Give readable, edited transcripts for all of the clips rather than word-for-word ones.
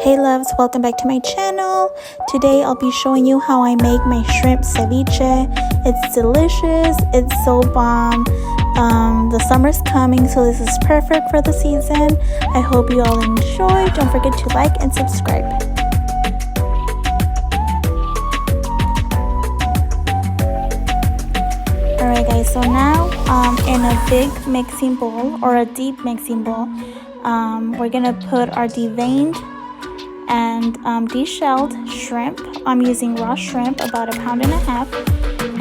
Hey loves, welcome back to my channel. Today I'll be showing you how I make my shrimp ceviche. It's delicious, it's so bomb. The summer's coming, so this is perfect for the season. I hope you all enjoy. Don't forget to like and subscribe. Alright guys, so now in a big mixing bowl or a deep mixing bowl, we're gonna put our deveined and deshelled shrimp. I'm using raw shrimp, about 1.5 pounds.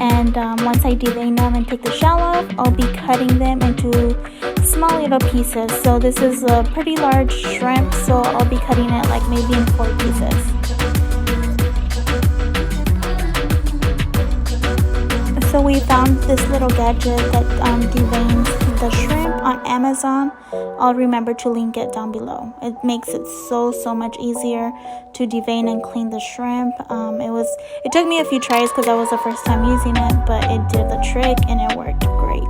And once I devein them and take the shell off, I'll be cutting them into small little pieces. So this is a pretty large shrimp, so I'll be cutting it like maybe in 4 pieces. So we found this little gadget that deveins the shrimp on Amazon. I'll remember to link it down below. It makes it so much easier to devein and clean the shrimp. It took me a few tries because that was the first time using it, but it did the trick and it worked great.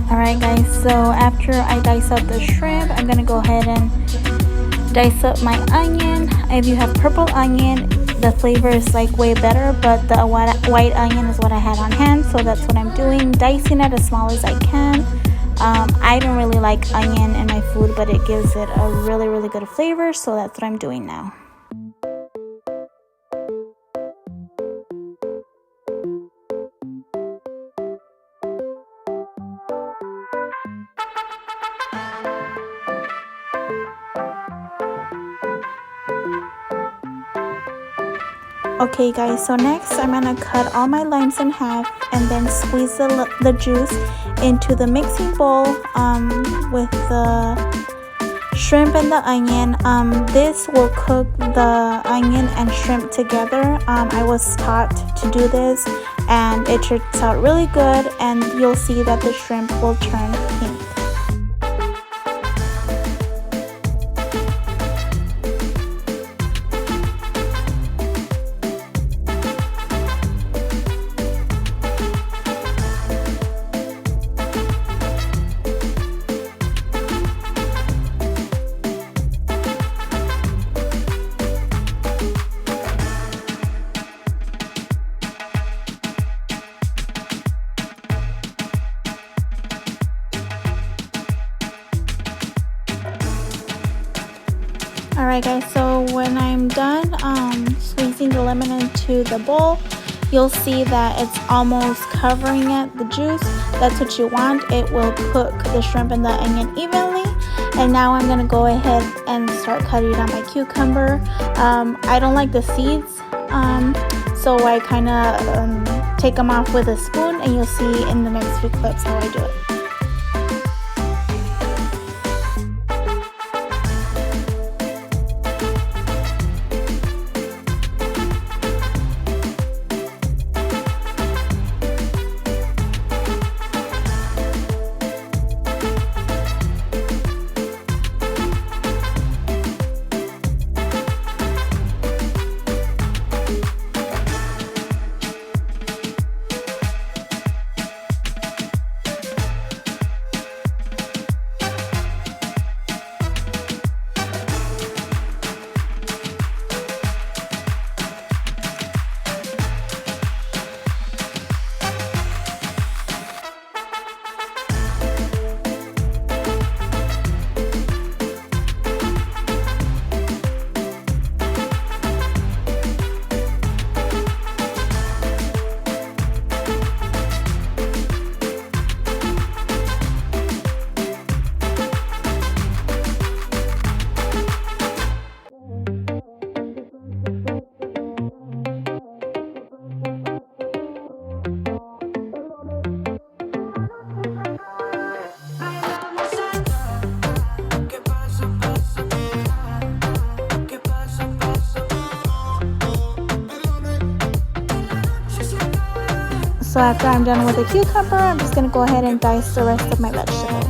Alright guys, so after I dice up the shrimp, I'm going to go ahead and dice up my onion. If you have purple onion, the flavor is like way better, but the white onion is what I had on hand, so that's what I'm doing, dicing it as small as I can. I don't really like onion in my food, but it gives it a really good flavor, so that's what I'm doing now. Okay guys, so next I'm gonna cut all my limes in half and then squeeze the juice into the mixing bowl with the shrimp and the onion. This will cook the onion and shrimp together. I was taught to do this and it turns out really good, and you'll see that the shrimp will turn pink. Alright guys, so when I'm done squeezing the lemon into the bowl, you'll see that it's almost covering it, the juice. That's what you want. It will cook the shrimp and the onion evenly. And now I'm going to go ahead and start cutting out my cucumber. I don't like the seeds, so I kind of take them off with a spoon, and you'll see in the next few clips how I do it. So after I'm done with the cucumber, I'm just going to go ahead and dice the rest of my vegetables.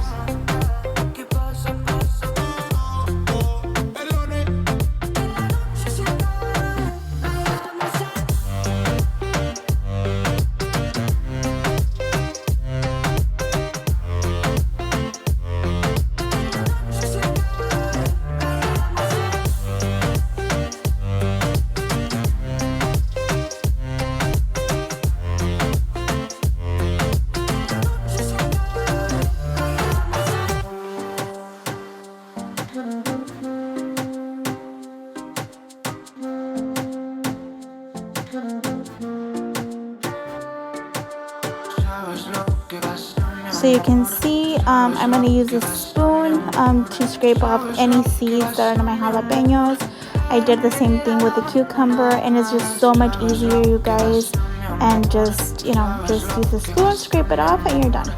So you can see I'm going to use a spoon to scrape off any seeds that are in my jalapenos. I did the same thing with the cucumber, and it's just so much easier, you guys. And just, just use a spoon, scrape it off, and you're done.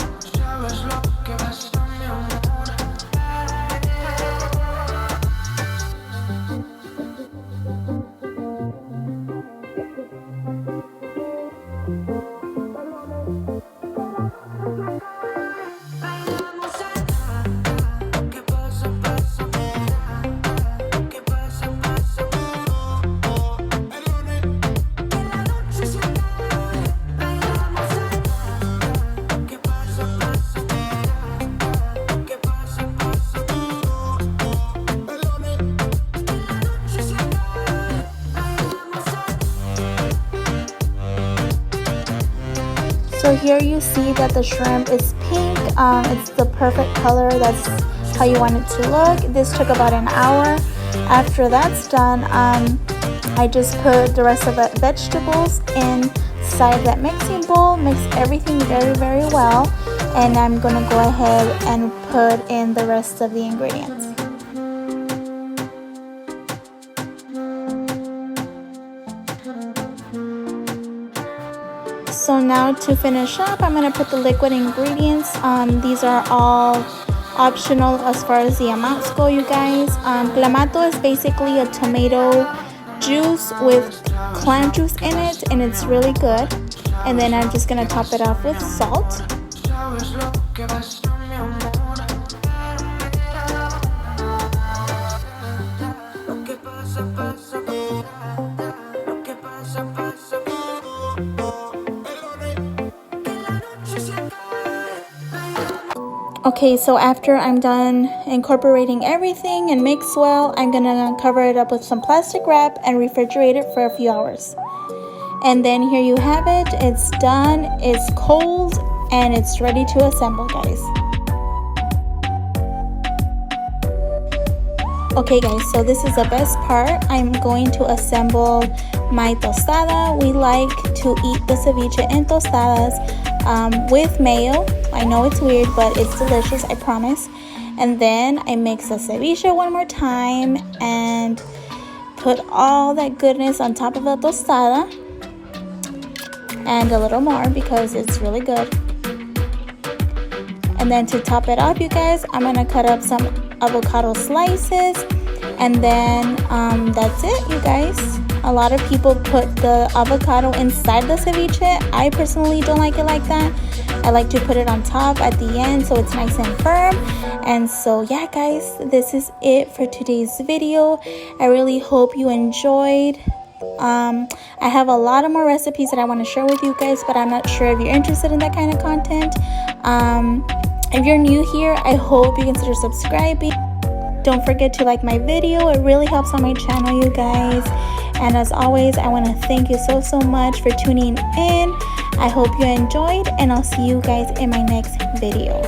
So here you see that the shrimp is pink. It's the perfect color. That's how you want it to look. This took about an hour. After that's done, I just put the rest of the vegetables inside that mixing bowl. Mix everything very, very well. And I'm going to go ahead and put in the rest of the ingredients. So now to finish up, I'm going to put the liquid ingredients. These are all optional as far as the amounts go, you guys. Clamato is basically a tomato juice with clam juice in it, and it's really good. And then I'm just going to top it off with salt. Okay, so after I'm done incorporating everything and mix well, I'm gonna cover it up with some plastic wrap and refrigerate it for a few hours. And then here you have it. It's done, it's cold, and it's ready to assemble, guys. Okay guys, so this is the best part. I'm going to assemble my tostada. We like to eat the ceviche in tostadas with mayo. I know it's weird, but it's delicious, I promise. And then I mix the ceviche one more time and put all that goodness on top of the tostada. And a little more because it's really good. And then to top it up, you guys, I'm gonna cut up some avocado slices, and then that's it, you guys. A lot of people put the avocado inside the ceviche. I personally don't like it like that. I like to put it on top at the end so it's nice and firm. And so yeah guys, this is it for today's video. I really hope you enjoyed. I have a lot of more recipes that I want to share with you guys, but I'm not sure if you're interested in that kind of content. If you're new here, I hope you consider subscribing. Don't forget to like my video. It really helps on my channel, you guys. And as always, I want to thank you so much for tuning in. I hope you enjoyed, and I'll see you guys in my next video.